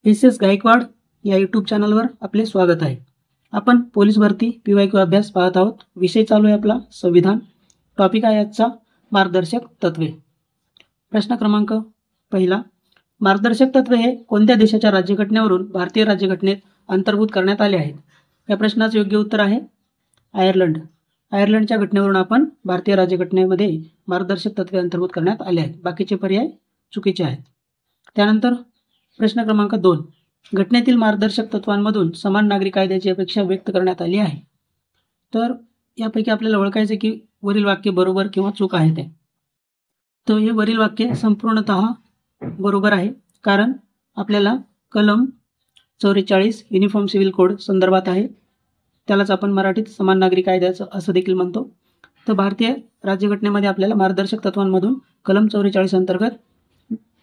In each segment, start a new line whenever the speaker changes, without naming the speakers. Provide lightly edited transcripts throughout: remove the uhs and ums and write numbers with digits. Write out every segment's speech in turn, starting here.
S S Gaikwad या YouTube चॅनलवर आपले स्वागत आहे. आपण पोलीस भरती PYQ अभ्यास पाहत आहोत. विषय चालू आहे आपला संविधान. टॉपिक आहे आजचा मार्गदर्शक तत्वे. प्रश्न क्रमांक पहिला, मार्गदर्शक तत्वे हे कोणत्या देशाच्या राज्यघटनेवरून भारतीय राज्यघटनेत अंतर्भूत करण्यात आले आहेत? या प्रश्नाचं योग्य उत्तर आहे आयर्लंड. आयर्लंडच्या घटनेवरून आपण भारतीय राज्यघटनेमध्ये मार्गदर्शक तत्वे अंतर्भूत करण्यात आले आहेत. बाकीचे पर्याय चुकीचे आहेत. त्यानंतर प्रश्न क्रमांक 2, घटनेतील मार्गदर्शक तत्वांमधून समान नागरी कायद्याची अपेक्षा व्यक्त करण्यात आली आहे. तर यापैकी आपल्याला ओळखायचे की वरील वाक्य बरोबर किंवा चूक आहे ते. तर हे वरील वाक्य संपूर्णतः बरोबर आहे, कारण आपल्याला कलम 44 युनिफॉर्म सिव्हिल कोड संदर्भात आहे. त्यालाच आपण मराठीत समान नागरी कायद्याचं असं देखील म्हणतो. तर भारतीय राज्यघटनेमध्ये आपल्याला मार्गदर्शक तत्वांमधून कलम 44 अंतर्गत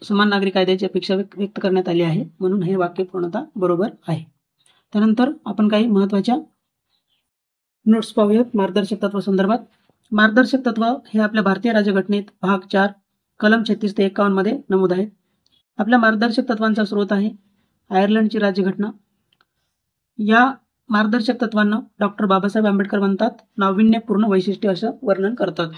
समान नागरी कायद्याची अपेक्षा व्यक्त करण्यात आली आहे, म्हणून हे वाक्य पूर्णतः बरोबर आहे. त्यानंतर आपण काही महत्त्वाच्या नोट्स पाहूयात मार्गदर्शक तत्व संदर्भात. मार्गदर्शक तत्व हे आपल्या भारतीय राज्यघटनेत भाग 4 कलम 36 ते 51 मध्ये नमूद आहे. आपल्या मार्गदर्शक तत्वांचा स्रोत आहे आयर्लंडची राज्यघटना. या मार्गदर्शक तत्वांना डॉक्टर बाबासाहेब आंबेडकर म्हणतात नाविन्यपूर्ण वैशिष्ट्य असं वर्णन करतात.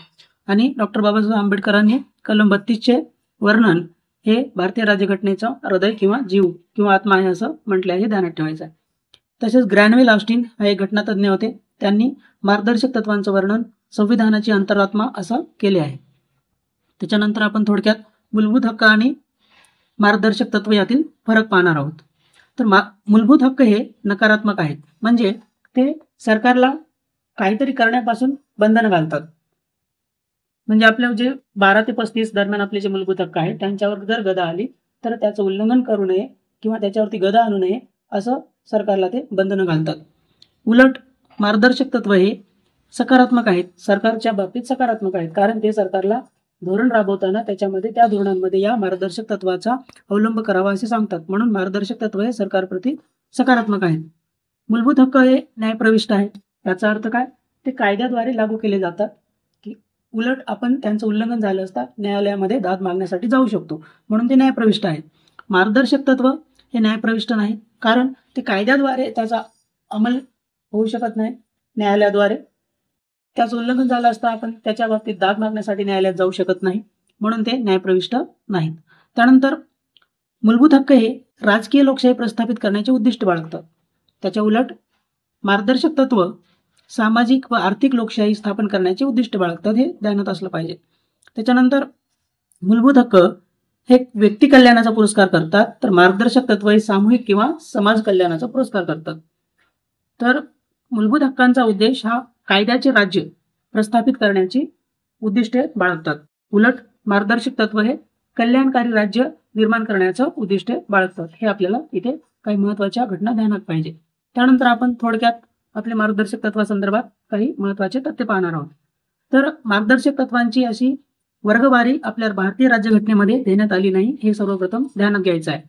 आणि डॉक्टर बाबासाहेब आंबेडकरांनी कलम 32चे वर्णन हे भारतीय राज्यघटनेचा हृदय किंवा जीव किंवा आत्मा आहे असं म्हटलं आहे, हे ध्यानात ठेवायचं आहे. तसेच ग्रॅनवेल ऑस्टिन हा एक घटनातज्ञ होते. त्यांनी मार्गदर्शक तत्वांचं वर्णन संविधानाची अंतरात्मा असं केले आहे. त्याच्यानंतर आपण थोडक्यात मूलभूत हक्क आणि मार्गदर्शक तत्व यातील फरक पाहणार आहोत. तर मूलभूत हक्क हे नकारात्मक आहेत, म्हणजे ते सरकारला काहीतरी करण्यापासून बंधन घालतात. म्हणजे आपले जे 12 ते 35 दरम्यान आपले जे मूलभूत हक्क आहेत त्यांच्यावर जर गदा आली तर त्याचं उल्लंघन करू नये किंवा त्याच्यावरती गदा आणू नये असं सरकारला ते बंधनं घालतात. उलट मार्गदर्शक तत्व हे सकारात्मक आहेत, सरकारच्या बाबतीत सकारात्मक आहेत, कारण ते सरकारला धोरण राबवताना त्याच्यामध्ये त्या धोरणांमध्ये या मार्गदर्शक तत्वाचा अवलंब करावा असे सांगतात. म्हणून मार्गदर्शक तत्व हे सरकारप्रती सकारात्मक आहेत. मूलभूत हक्क हे न्यायप्रविष्ट आहेत. याचा अर्थ काय? ते कायद्याद्वारे लागू केले जातात. उलट आपण त्यांचं उल्लंघन झालं असता न्यायालयामध्ये दाद मागण्यासाठी जाऊ शकतो, म्हणून ते न्यायप्रविष्ट आहेत. मार्गदर्शक तत्व हे न्यायप्रविष्ट नाही, कारण ते कायद्याद्वारे त्याचा अंमल होऊ शकत नाही. न्यायालयाद्वारे त्याचं उल्लंघन झालं असता आपण त्याच्या बाबतीत दाद मागण्यासाठी न्यायालयात जाऊ शकत नाही, म्हणून ते न्यायप्रविष्ट नाहीत. त्यानंतर मूलभूत हक्क हे राजकीय लोकशाही प्रस्थापित करण्याचे उद्दिष्ट बाळगतात. त्याच्या उलट मार्गदर्शक तत्व सामाजिक व आर्थिक लोकशाही स्थापन करण्याचे उद्दिष्ट बाळगतात, हे ध्यानात असलं पाहिजे. त्याच्यानंतर मूलभूत हक्क हे व्यक्ती कल्याणाचा पुरस्कार करतात, तर मार्गदर्शक तत्व हे सामूहिक किंवा समाज कल्याणाचा पुरस्कार करतात. तर मूलभूत हक्कांचा उद्देश हा कायद्याचे राज्य प्रस्थापित करण्याची उद्दिष्टे बाळगतात. उलट मार्गदर्शक तत्व हे कल्याणकारी राज्य निर्माण करण्याचं उद्दिष्टे बाळगतात. हे आपल्याला इथे काही महत्त्वाच्या घटना ध्यानात पाहिजे. त्यानंतर आपण थोडक्यात आपल्या मार्गदर्शक तत्वासंदर्भात काही महत्त्वाचे तथ्य पाहणार आहोत. तर मार्गदर्शक तत्वांची अशी वर्गवारी आपल्या भारतीय राज्यघटनेमध्ये देण्यात आली नाही, हे सर्वप्रथम ध्यानात घ्यायचं आहे.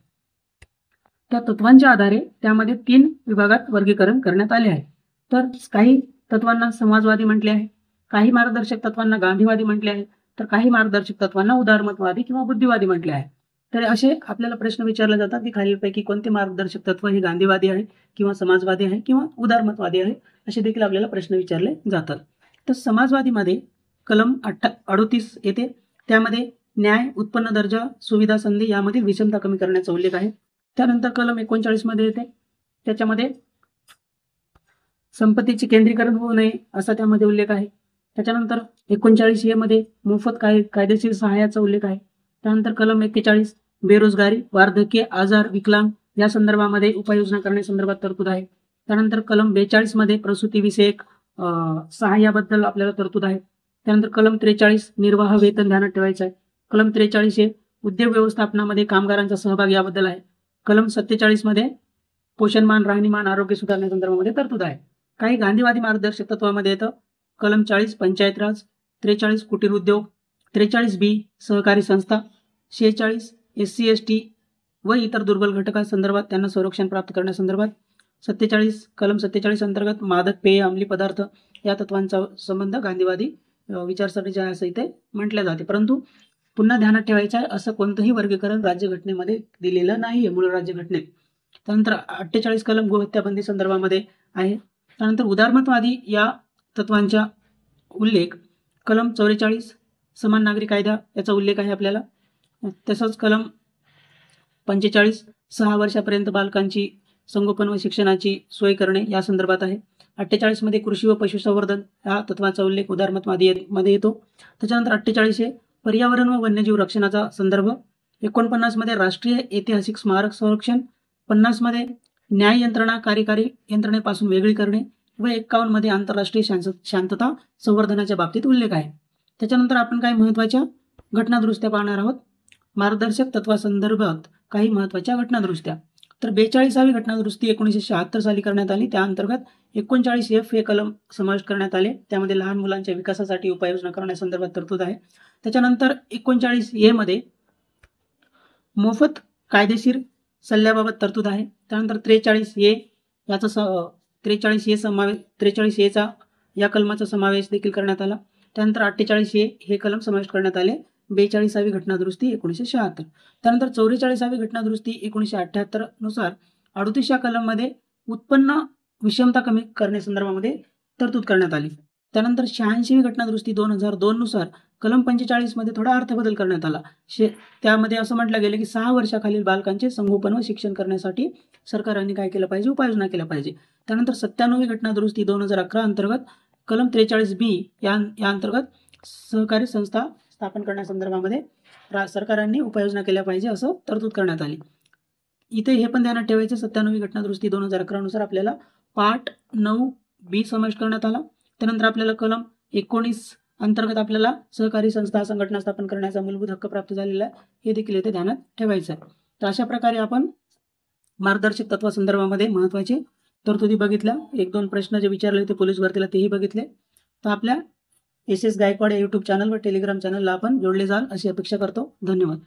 त्या तत्वांच्या आधारे त्यामध्ये 3 विभागात वर्गीकरण करण्यात आले आहे. तर काही तत्वांना समाजवादी म्हटले आहे, काही मार्गदर्शक तत्वांना गांधीवादी म्हटले आहे, तर काही मार्गदर्शक तत्वांना उदारमतवादी किंवा बुद्धिवादी म्हटले आहे. तर असे आपल्याला प्रश्न विचारले जातात की खालीलपैकी कोणते मार्गदर्शक तत्व हे गांधीवादी आहे किंवा समाजवादी आहे किंवा उदारमतवादी आहे, असे देखील आपल्याला प्रश्न विचारले जातात. तर समाजवादीमध्ये कलम 38 येते. त्यामध्ये न्याय, उत्पन्न दर्जा, सुविधा, संधी यामधील विषमता कमी करण्याचा उल्लेख आहे. त्यानंतर कलम 39 मध्ये येते. त्याच्यामध्ये संपत्तीचे केंद्रीकरण होऊ नये असा त्यामध्ये उल्लेख आहे. त्याच्यानंतर 39A मध्ये मोफत कायदेशीर सहाय्याचा उल्लेख आहे. त्यानंतर कलम 41 बेरोजगारी, वार्धक्य, आजार, विकलांग या संदर्भामध्ये उपाययोजना करण्यासंदर्भात तरतूद आहे. त्यानंतर कलम 42 मध्ये प्रसूतीविषयक सहाय्याबद्दल आपल्याला तरतूद आहे. त्यानंतर कलम 43 निर्वाह वेतन ध्यानात ठेवायचं आहे. कलम 43 हे उद्योग व्यवस्थापनामध्ये कामगारांचा सहभाग याबद्दल आहे. कलम 47 मध्ये पोषणमान, राहणीमान, आरोग्य सुधारण्यासंदर्भामध्ये तरतूद आहे. काही गांधीवादी मार्गदर्शक तत्वामध्ये येतं कलम 40 पंचायत राज, 43 कुटीर उद्योग, 43B सहकारी संस्था, 46 SC ST व इतर दुर्बल घटकांसंदर्भात त्यांना संरक्षण प्राप्त करण्यासंदर्भात, 47 कलम 47 अंतर्गत मादक पेय, अंमली पदार्थ या तत्वांचा संबंध गांधीवादी विचारसरणीच्या असं इथे म्हटले जाते. परंतु पुन्हा ध्यानात ठेवायचं आहे, असं कोणतंही वर्गीकरण राज्यघटनेमध्ये दिलेलं नाहीये मूळ राज्यघटनेत. त्यानंतर 48 कलम गोहत्याबंदी संदर्भामध्ये आहे. त्यानंतर उदारमतवादी या तत्वांच्या उल्लेख कलम 44 समान नागरी कायदा याचा उल्लेख आहे आपल्याला. तसंच कलम 45 6 वर्षापर्यंत बालकांची संगोपन व शिक्षणाची सोय करणे या संदर्भात आहे. 48 मध्ये कृषी व पशुसंवर्धन या तत्वाचा उल्लेख उदारमतवादी मध्ये येतो. त्याच्यानंतर 48 हे पर्यावरण व वन्यजीव रक्षणाचा संदर्भ. 49 मध्ये राष्ट्रीय ऐतिहासिक स्मारक संरक्षण. 50 मध्ये न्याय यंत्रणा कार्यकारी यंत्रणेपासून वेगळी करणे व 51 मध्ये आंतरराष्ट्रीय शांतता संवर्धनाच्या बाबतीत उल्लेख आहे. त्याच्यानंतर आपण काही महत्त्वाच्या घटनादुरुस्त्या पाहणार आहोत. मार्गदर्शक तत्वासंदर्भात काही महत्त्वाच्या घटनादुरुस्त्या. तर 42वी घटनादुरुस्ती 1976 साली करण्यात आली. त्या अंतर्गत 39F हे कलम समाविष्ट करण्यात आले. त्यामध्ये लहान मुलांच्या विकासासाठी उपाययोजना करण्यासंदर्भात तरतूद आहे. त्याच्यानंतर 39A मध्ये मोफत कायदेशीर सल्ल्याबाबत तरतूद आहे. त्यानंतर 43A याचा 43A या कलमाचा समावेश देखील करण्यात आला. त्यानंतर 48A हे कलम समाविष्ट करण्यात आले. 42वी घटनादुरुस्ती 1976. त्यानंतर 44वी घटनादुरुस्ती 1978 नुसार 38 या कलममध्ये उत्पन्न विषमता कमी करण्यासंदर्भामध्ये तरतूद करण्यात आली. त्यानंतर 86वी घटनादुरुस्ती 2002 नुसार कलम 45 मध्ये थोडा अर्थबदल करण्यात आला. त्यामध्ये असं म्हटलं गेलं की 6 वर्षाखालील बालकांचे संगोपन व शिक्षण करण्यासाठी सरकारांनी काय केलं पाहिजे, उपाययोजना केल्या पाहिजे. त्यानंतर 97वी घटनादुरुस्ती 2011 अंतर्गत कलम 43B या अंतर्गत सहकारी संस्था स्थापन करण्यासंदर्भामध्ये सरकारांनी उपाययोजना केल्या पाहिजे असं तरतूद करण्यात आली. इथे हे पण ध्यानात ठेवायचं, 97वी घटनादुरुस्ती 2011 नुसार आपल्याला पार्ट 9B समाविष्ट करण्यात आला. त्यानंतर आपल्याला कलम 19 अंतर्गत आपल्याला सहकारी संस्था संघटना स्थापन करण्याचा मूलभूत हक्क प्राप्त झालेला आहे. हे देखील इथे ध्यानात ठेवायचं आहे. तर अशा प्रकारे आपण मार्गदर्शक तत्वासंदर्भामध्ये महत्त्वाचे तरतुदी बघितल्या. 1-2 प्रश्न जे विचारले होते पोलीस भरतीला तेही बघितले. तर आपल्या SS गायकवाड या यूट्यूब चॅनल व टेलिग्राम चॅनलला आपण जोडले जाल अशी अपेक्षा करतो. धन्यवाद.